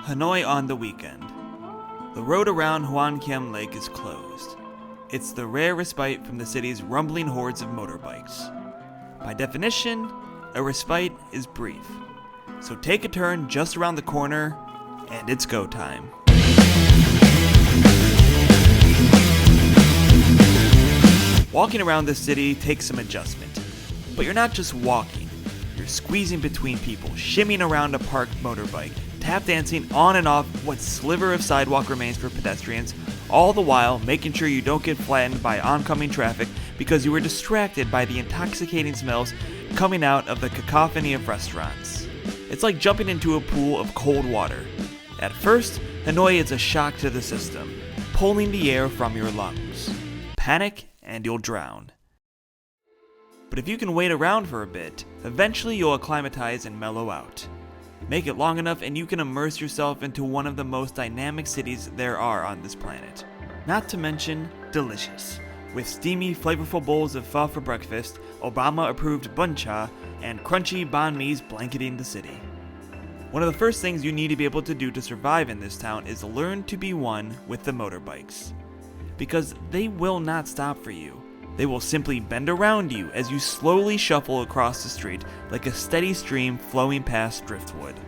Hanoi on the weekend. The road around Hoàn Kiếm Lake is closed. It's the rare respite from the city's rumbling hordes of motorbikes. By definition, a respite is brief. So take a turn just around the corner, and it's go time. Walking around the city takes some adjustment. But you're not just walking. You're squeezing between people, shimmying around a parked motorbike, tap dancing on and off what sliver of sidewalk remains for pedestrians, all the while making sure you don't get flattened by oncoming traffic because you were distracted by the intoxicating smells coming out of the cacophony of restaurants. It's like jumping into a pool of cold water. At first, Hanoi is a shock to the system, pulling the air from your lungs. Panic and you'll drown. But if you can wait around for a bit, eventually you'll acclimatize and mellow out. Make it long enough and you can immerse yourself into one of the most dynamic cities there are on this planet. Not to mention, delicious. With steamy, flavorful bowls of pho for breakfast, Obama-approved Bun Cha, and crunchy banh mi's blanketing the city. One of the first things you need to be able to do to survive in this town is learn to be one with the motorbikes. Because they will not stop for you. They will simply bend around you as you slowly shuffle across the street like a steady stream flowing past driftwood.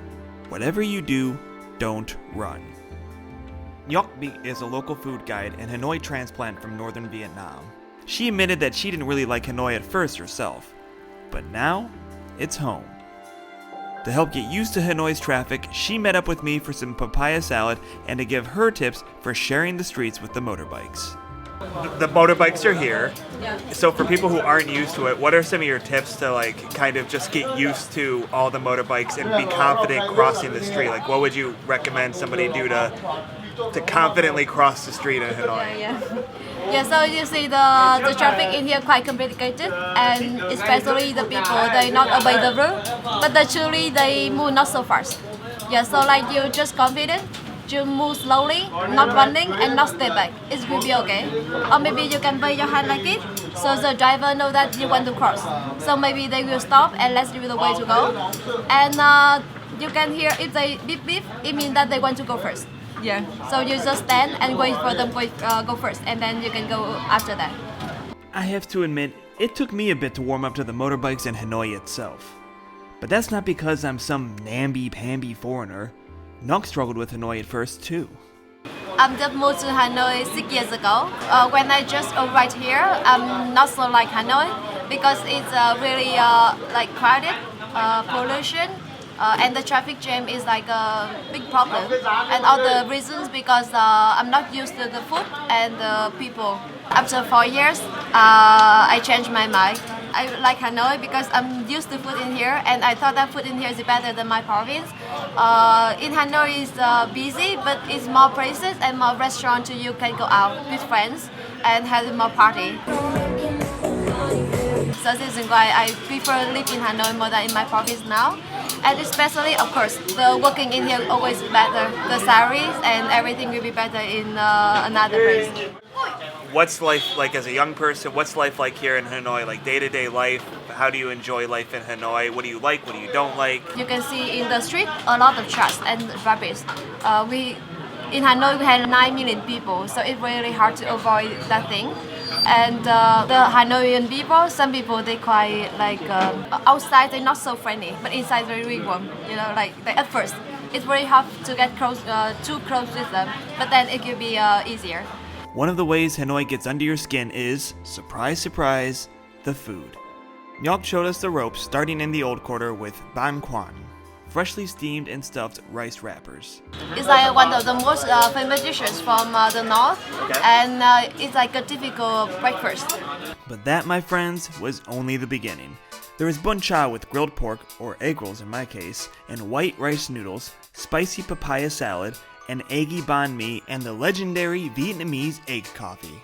Whatever you do, don't run. Ngoc Bịch is a local food guide and Hanoi transplant from northern Vietnam. She admitted that she didn't really like Hanoi at first herself, but now it's home. To help get used to Hanoi's traffic, she met up with me for some papaya salad and to give her tips for sharing the streets with the motorbikes. The motorbikes are here. So for people who aren't used to it, what are some of your tips to kind of just get used to all the motorbikes and be confident crossing the street? What would you recommend somebody do to confidently cross the street in Hanoi? Yeah, so you see the traffic in here quite complicated, and especially the people, they not obey the rule, but actually they move not so fast. Yeah, so you just confident, you move slowly, not running and not stay back. It will be okay. Or maybe you can wave your hand like it, so the driver know that you want to cross. So maybe they will stop and let you the way to go. And you can hear if they beep beep, it means that they want to go first. Yeah. So you just stand and wait for them go first, and then you can go after that. I have to admit, it took me a bit to warm up to the motorbikes in Hanoi itself. But that's not because I'm some namby-pamby foreigner. Ngoc struggled with Hanoi at first too. I just moved to Hanoi 6 years ago. When I just arrived here, I'm not so like Hanoi because it's really crowded, pollution, and the traffic jam is a big problem. And all the reasons because I'm not used to the food and the people. After 4 years, I changed my mind. I like Hanoi because I'm used to food in here, and I thought that food in here is better than my province. In Hanoi is busy, but it's more places and more restaurants you can go out with friends and have more party. So this is why I prefer live in Hanoi more than in my province now. And especially, of course, the working in here always better. The salaries and everything will be better in another place. What's life like as a young person? What's life like here in Hanoi? Day-to-day life? How do you enjoy life in Hanoi? What do you like? What do you don't like? You can see in the street a lot of trash and rubbish. In Hanoi we have 9 million people, so it's really hard to avoid that thing. And the Hanoian people, some people they quite outside they're not so friendly, but inside they're really warm. At first it's very hard to get too close with them, but then it can be easier. One of the ways Hanoi gets under your skin is, surprise, surprise, the food. Ngoc showed us the ropes starting in the old quarter with banh quan, freshly steamed and stuffed rice wrappers. It's one of the most famous dishes from the north, and it's a typical breakfast. But that, my friends, was only the beginning. There is bun cha with grilled pork, or egg rolls in my case, and white rice noodles, spicy papaya salad, an eggy banh mi, and the legendary Vietnamese egg coffee.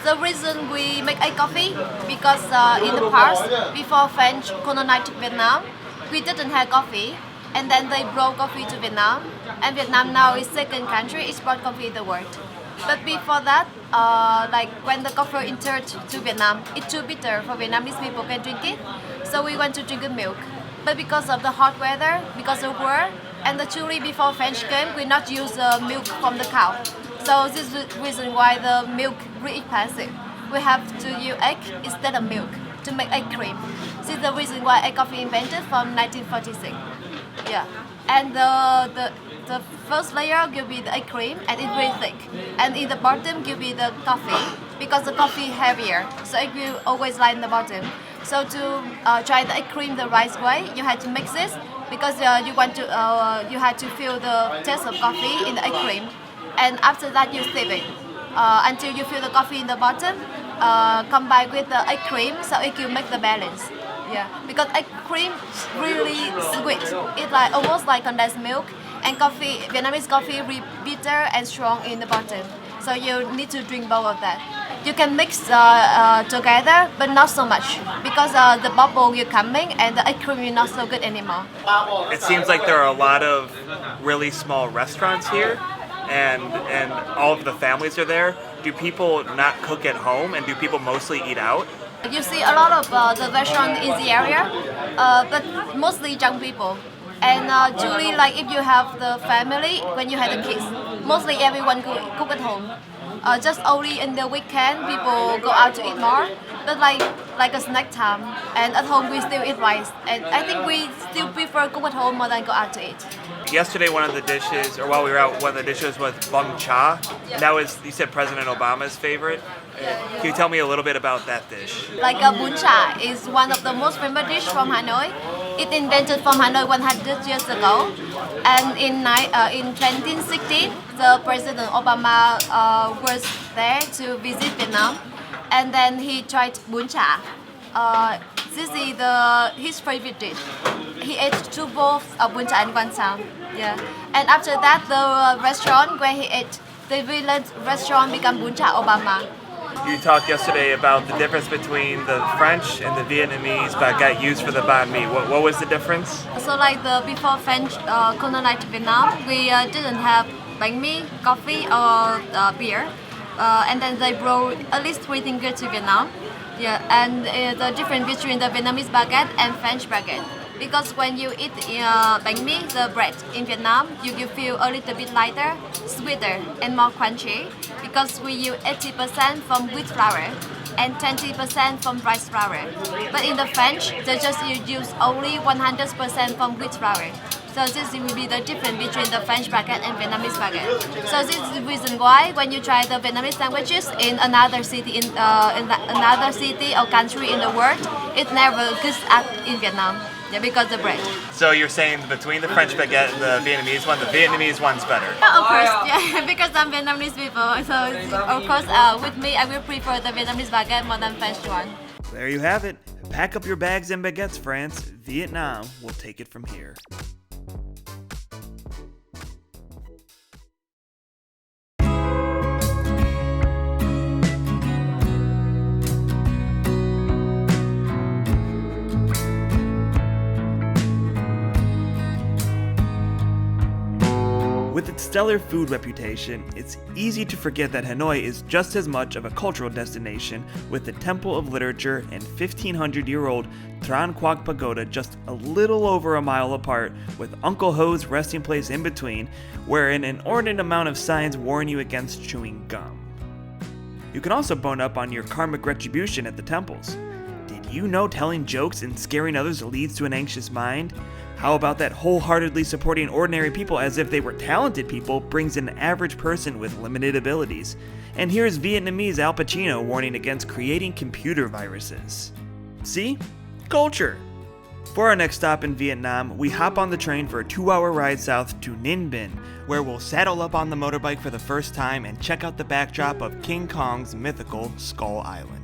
The reason we make egg coffee because in the past, before French colonized Vietnam, we didn't have coffee. and then they brought coffee to Vietnam, and Vietnam now is second country export coffee in the world. But before that, like when the coffee entered to Vietnam, it's too bitter for Vietnamese people can drink it, so we want to drink the milk. But because of the hot weather, because of war, and actually before French came, we not use milk from the cow. So this is the reason why the milk really expensive. We have to use egg instead of milk to make egg cream. This is the reason why egg coffee invented from 1946. Yeah, and the first layer will be the egg cream, and it's very thick. And in the bottom will be the coffee, because the coffee heavier, so it will always lie in the bottom. So to try the egg cream the right way, you have to mix this, because you have to feel the taste of coffee in the egg cream. And after that, you stir it until you feel the coffee in the bottom, combined with the egg cream, so it will make the balance. Yeah, because egg cream is really sweet. It's like almost like condensed milk, and coffee, Vietnamese coffee, really bitter and strong in the bottom. So you need to drink both of that. You can mix together, but not so much, because the bubble will coming and the egg cream is not so good anymore. It seems like there are a lot of really small restaurants here, and all of the families are there. Do people not cook at home, and do people mostly eat out? You see a lot of the restaurant in the area, but mostly young people. And usually, like if you have the family, when you have the kids, mostly everyone cook at home. Just only in the weekend, people go out to eat more. But like a snack time, and at home we still eat rice. And I think we still prefer cook at home more than go out to eat. Yesterday, one of the dishes, or while we were out, one of the dishes was Bun Cha. That was, you said, President Obama's favorite. Can you tell me a little bit about that dish? Like Bun Cha is one of the most famous dish from Hanoi. It invented from Hanoi 100 years ago. And in 2016, the President Obama was there to visit Vietnam. And then he tried Bun Cha. This is his favorite dish. He ate 2 bowls of Bun Cha in one time. Yeah. And after that, the restaurant where he ate, the village restaurant became Bun Cha Obama. You talked yesterday about the difference between the French and the Vietnamese baguette used for the banh mi. What was the difference? So like before French colonized Vietnam, we didn't have banh mi, coffee, or beer. And then they brought at least 3 things to Vietnam. Yeah, and the difference between the Vietnamese baguette and French baguette. Because when you eat banh mi, the bread in Vietnam, you will feel a little bit lighter, sweeter, and more crunchy. Because we use 80% from wheat flour and 20% from rice flour. But in the French, they just use only 100% from wheat flour. So this will be the difference between the French baguette and Vietnamese baguette. So this is the reason why when you try the Vietnamese sandwiches in another city another city or country in the world, it never goes up in Vietnam. Yeah, because the bread. So you're saying between the French baguette and the Vietnamese one's better? Yeah, of course, yeah, because I'm Vietnamese people. So of course, with me, I will prefer the Vietnamese baguette more than French one. There you have it. Pack up your bags and baguettes, France. Vietnam will take it from here. With its stellar food reputation, it's easy to forget that Hanoi is just as much of a cultural destination, with the Temple of Literature and 1,500-year-old Tran Quoc Pagoda just a little over a mile apart, with Uncle Ho's resting place in between, where an inordinate amount of signs warn you against chewing gum. You can also bone up on your karmic retribution at the temples. Did you know telling jokes and scaring others leads to an anxious mind? How about that wholeheartedly supporting ordinary people as if they were talented people brings an average person with limited abilities? And here's Vietnamese Al Pacino warning against creating computer viruses. See? Culture! For our next stop in Vietnam, we hop on the train for a 2-hour ride south to Ninh Binh, where we'll saddle up on the motorbike for the first time and check out the backdrop of King Kong's mythical Skull Island.